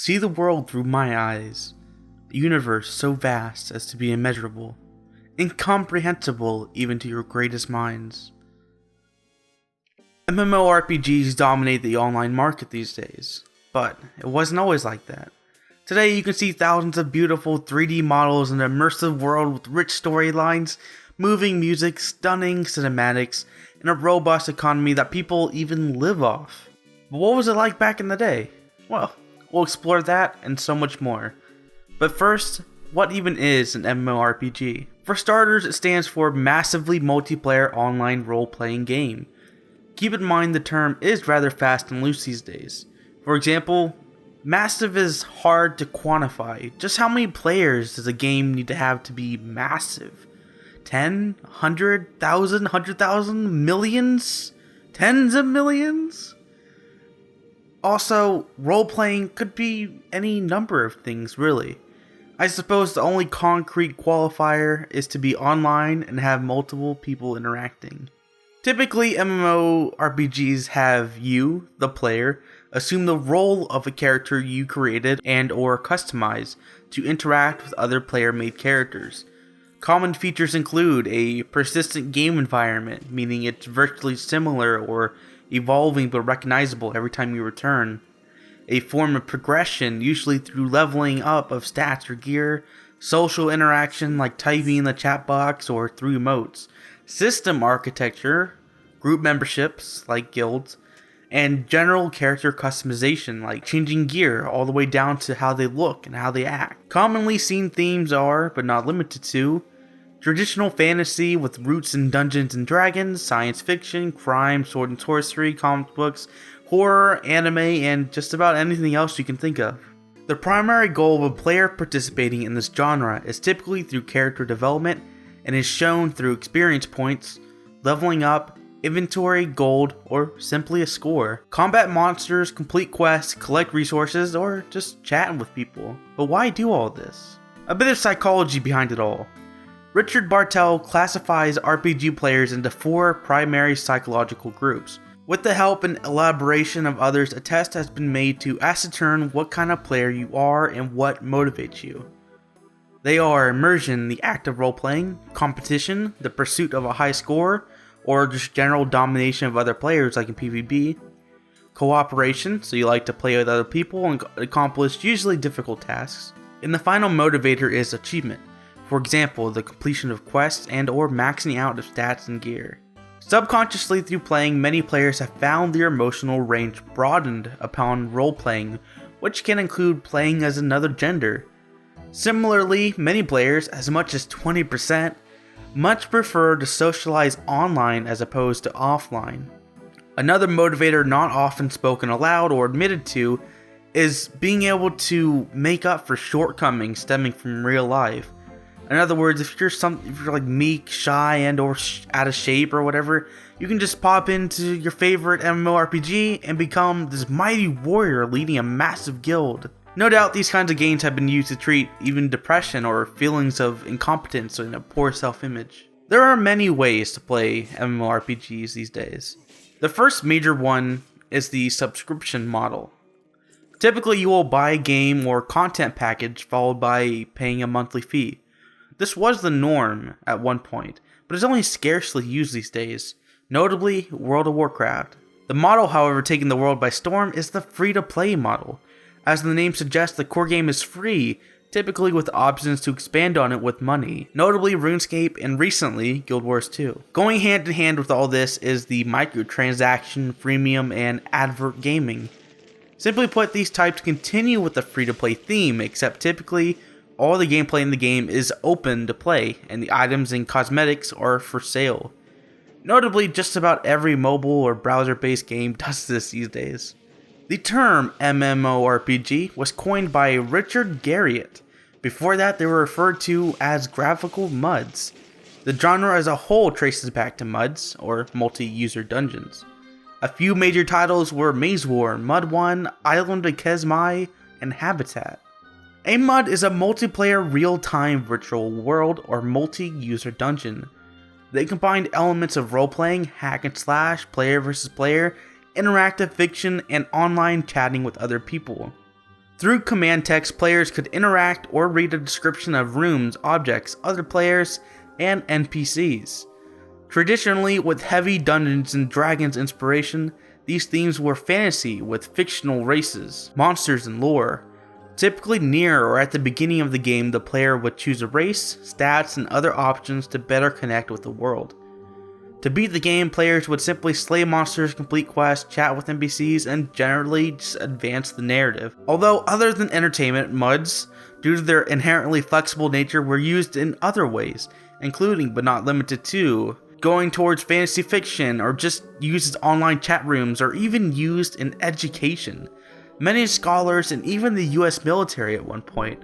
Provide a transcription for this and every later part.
See the world through my eyes, a universe so vast as to be immeasurable, incomprehensible even to your greatest minds. MMORPGs dominate the online market these days, but it wasn't always like that. Today you can see thousands of beautiful 3D models in an immersive world with rich storylines, moving music, stunning cinematics, and a robust economy that people even live off. But what was it like back in the day? Well, we'll explore that and so much more. But first, what even is an MMORPG? For starters, it stands for Massively Multiplayer Online Role-Playing Game. Keep in mind the term is rather fast and loose these days. For example, massive is hard to quantify. Just how many players does a game need to have to be massive? 10? 100? 1,000? 100,000? Millions? Tens of millions? Also, role-playing could be any number of things, really. I suppose the only concrete qualifier is to be online and have multiple people interacting. Typically, MMORPGs have you, the player, assume the role of a character you created and or customized to interact with other player-made characters. Common features include a persistent game environment, meaning it's virtually similar or evolving but recognizable every time you return. A form of progression, usually through leveling up of stats or gear, social interaction like typing in the chat box or through emotes, system architecture, group memberships like guilds, and general character customization like changing gear all the way down to how they look and how they act. Commonly seen themes are, but not limited to, traditional fantasy with roots in Dungeons and Dragons, science fiction, crime, sword and sorcery, comic books, horror, anime, and just about anything else you can think of. The primary goal of a player participating in this genre is typically through character development and is shown through experience points, leveling up, inventory, gold, or simply a score. Combat monsters, complete quests, collect resources, or just chatting with people. But why do all this? A bit of psychology behind it all. Richard Bartel classifies RPG players into 4 primary psychological groups. With the help and elaboration of others, a test has been made to ascertain what kind of player you are and what motivates you. They are immersion, the act of role-playing, competition, the pursuit of a high score, or just general domination of other players like in PvP, cooperation, so you like to play with other people and accomplish usually difficult tasks, and the final motivator is achievement. For example, the completion of quests and or maxing out of stats and gear. Subconsciously through playing, many players have found their emotional range broadened upon role-playing, which can include playing as another gender. Similarly, many players, as much as 20%, much prefer to socialize online as opposed to offline. Another motivator not often spoken aloud or admitted to is being able to make up for shortcomings stemming from real life. In other words, if you're like meek, shy, and or out of shape or whatever, you can just pop into your favorite MMORPG and become this mighty warrior leading a massive guild. No doubt these kinds of games have been used to treat even depression or feelings of incompetence and a poor self-image. There are many ways to play MMORPGs these days. The first major one is the subscription model. Typically you will buy a game or content package followed by paying a monthly fee. This was the norm at one point, but is only scarcely used these days, notably World of Warcraft. The model, however, taking the world by storm is the free-to-play model. As the name suggests, the core game is free, typically with options to expand on it with money, notably RuneScape and recently Guild Wars 2. Going hand in hand with all this is the microtransaction, freemium, and advert gaming. Simply put, these types continue with the free-to-play theme, except typically all the gameplay in the game is open to play, and the items and cosmetics are for sale. Notably, just about every mobile or browser-based game does this these days. The term MMORPG was coined by Richard Garriott. Before that, they were referred to as graphical MUDs. The genre as a whole traces back to MUDs, or multi-user dungeons. A few major titles were Maze War, Mud 1, Island of Kesmai, and Habitat. A MUD is a multiplayer real-time virtual world or multi-user dungeon. They combine elements of role-playing, hack and slash, player versus player, interactive fiction, and online chatting with other people. Through command text, players could interact or read a description of rooms, objects, other players, and NPCs. Traditionally, with heavy Dungeons and Dragons inspiration, these themes were fantasy with fictional races, monsters, and lore. Typically near or at the beginning of the game, the player would choose a race, stats, and other options to better connect with the world. To beat the game, players would simply slay monsters, complete quests, chat with NPCs, and generally just advance the narrative. Although other than entertainment, MUDs, due to their inherently flexible nature, were used in other ways, including but not limited to going towards fantasy fiction, or just used as online chat rooms, or even used in education. Many scholars and even the US military at one point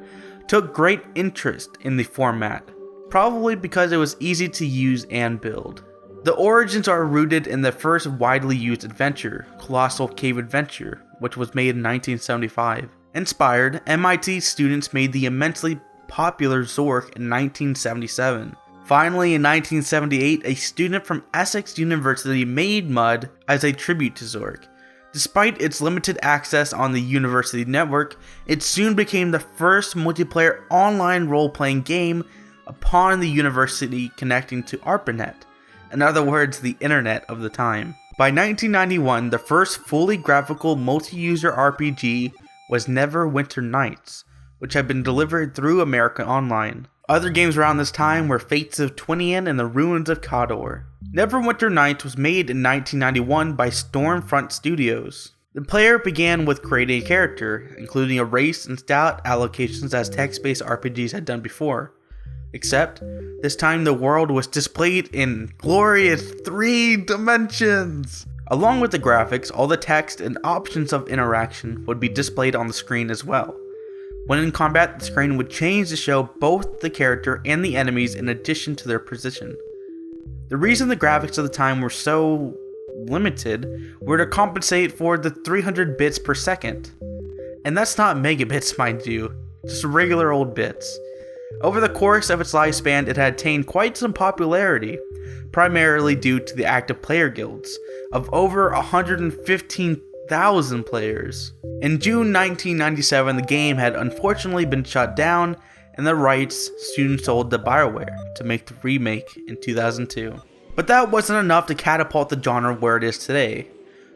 took great interest in the format, probably because it was easy to use and build. The origins are rooted in the first widely used adventure, Colossal Cave Adventure, which was made in 1975. Inspired, MIT students made the immensely popular Zork in 1977. Finally, in 1978, a student from Essex University made MUD as a tribute to Zork. Despite its limited access on the university network, it soon became the first multiplayer online role-playing game upon the university connecting to ARPANET. In other words, the internet of the time. By 1991, the first fully graphical multi-user RPG was Neverwinter Nights, which had been delivered through America Online. Other games around this time were Fates of Twinian and the Ruins of Khador. Neverwinter Nights was made in 1991 by Stormfront Studios. The player began with creating a character, including a race and stat allocations as text-based RPGs had done before. Except, this time the world was displayed in glorious 3 dimensions! Along with the graphics, all the text and options of interaction would be displayed on the screen as well. When in combat, the screen would change to show both the character and the enemies in addition to their position. The reason the graphics of the time were so limited were to compensate for the 300 bits per second. And that's not megabits, mind you, just regular old bits. Over the course of its lifespan, it had attained quite some popularity, primarily due to the active player guilds of over 115,000 players. In June 1997, the game had unfortunately been shut down, and the rights soon sold to BioWare to make the remake in 2002. But that wasn't enough to catapult the genre where it is today.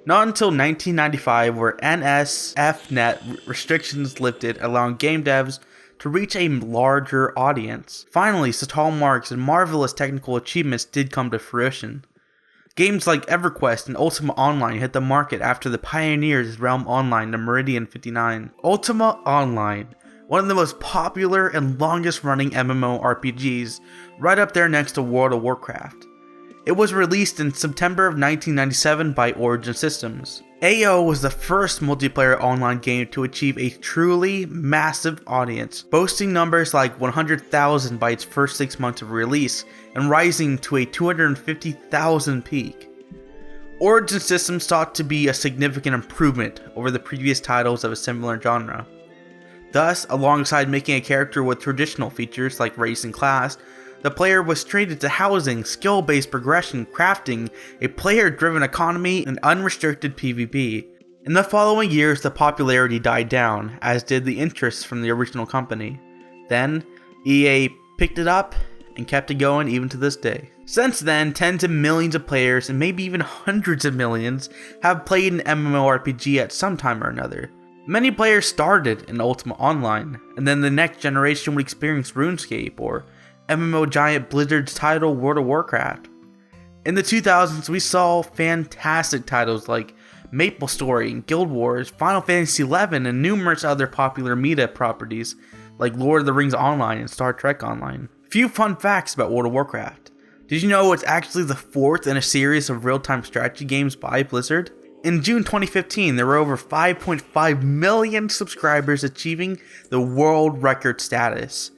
Not until 1995 were NSFNet restrictions lifted, allowing game devs to reach a larger audience. Finally, such hallmarks and marvelous technical achievements did come to fruition. Games like EverQuest and Ultima Online hit the market after the pioneers Realm Online and Meridian 59. Ultima Online, one of the most popular and longest running MMORPGs, right up there next to World of Warcraft. It was released in September of 1997 by Origin Systems. AO was the first multiplayer online game to achieve a truly massive audience, boasting numbers like 100,000 by its first 6 months of release, and rising to a 250,000 peak. Origin Systems sought to be a significant improvement over the previous titles of a similar genre. Thus, alongside making a character with traditional features like race and class, the player was treated to housing, skill-based progression, crafting, a player-driven economy, and unrestricted PvP. In the following years, the popularity died down, as did the interest from the original company. Then, EA picked it up and kept it going even to this day. Since then, tens of millions of players, and maybe even hundreds of millions, have played an MMORPG at some time or another. Many players started in Ultima Online, and then the next generation would experience RuneScape, or MMO giant Blizzard's title World of Warcraft. In the 2000s, we saw fantastic titles like MapleStory and Guild Wars, Final Fantasy XI, and numerous other popular meta properties like Lord of the Rings Online and Star Trek Online. Few fun facts about World of Warcraft. Did you know it's actually the 4th in a series of real-time strategy games by Blizzard? In June 2015, there were over 5.5 million subscribers, achieving the world record status.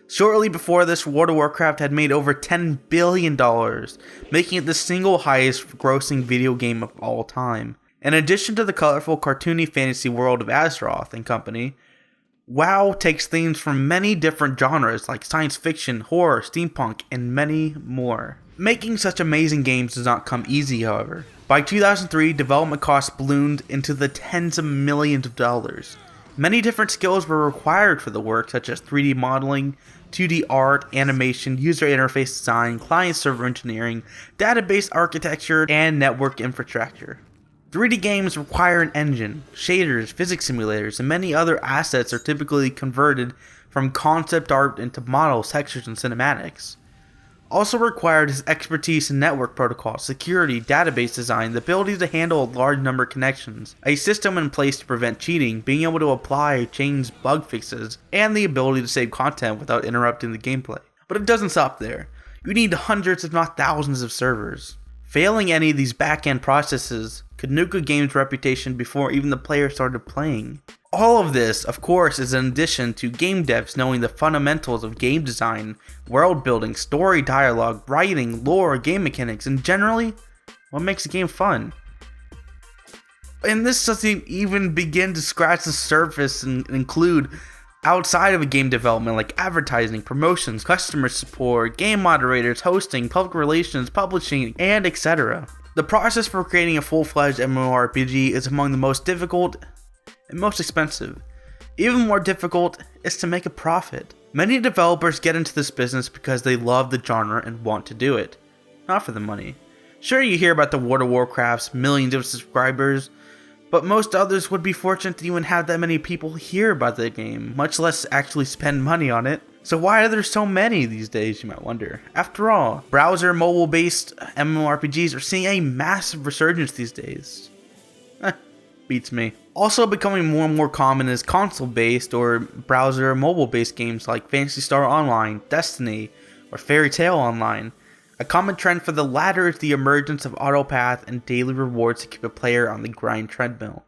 Shortly before this, World of Warcraft had made over $10 billion, making it the single highest grossing video game of all time. In addition to the colorful, cartoony fantasy world of Azeroth and company, WoW takes themes from many different genres like science fiction, horror, steampunk, and many more. Making such amazing games does not come easy, however. By 2003, development costs ballooned into the tens of millions of dollars. Many different skills were required for the work, such as 3D modeling, 2D art, animation, user interface design, client-server engineering, database architecture, and network infrastructure. 3D games require an engine, shaders, physics simulators, and many other assets are typically converted from concept art into models, textures, and cinematics. Also required is expertise in network protocols, security, database design, the ability to handle a large number of connections, a system in place to prevent cheating, being able to apply, change bug fixes, and the ability to save content without interrupting the gameplay. But it doesn't stop there. You need hundreds if not thousands of servers. Failing any of these back-end processes could nuke a game's reputation before even the player started playing. All of this, of course, is in addition to game devs knowing the fundamentals of game design, world building, story dialogue, writing, lore, game mechanics, and generally, what makes a game fun. And this doesn't even begin to scratch the surface and include outside of a game development like advertising, promotions, customer support, game moderators, hosting, public relations, publishing, and etc. The process for creating a full-fledged MMORPG is among the most difficult and most expensive. Even more difficult is to make a profit. Many developers get into this business because they love the genre and want to do it, not for the money. Sure, you hear about the World of Warcraft's millions of subscribers, but most others would be fortunate to even have that many people hear about the game, much less actually spend money on it. So why are there so many these days, you might wonder? After all, browser mobile-based MMORPGs are seeing a massive resurgence these days. Beats me. Also becoming more and more common is console-based or browser or mobile-based games like Phantasy Star Online, Destiny, or Fairy Tail Online. A common trend for the latter is the emergence of autopath and daily rewards to keep a player on the grind treadmill.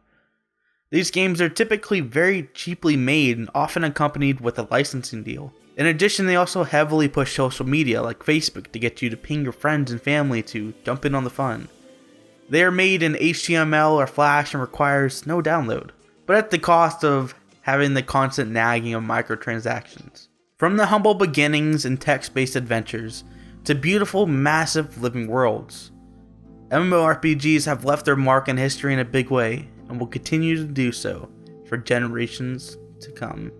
These games are typically very cheaply made and often accompanied with a licensing deal. In addition, they also heavily push social media like Facebook to get you to ping your friends and family to jump in on the fun. They are made in HTML or Flash and requires no download, but at the cost of having the constant nagging of microtransactions. From the humble beginnings in text-based adventures to beautiful, massive living worlds, MMORPGs have left their mark in history in a big way and will continue to do so for generations to come.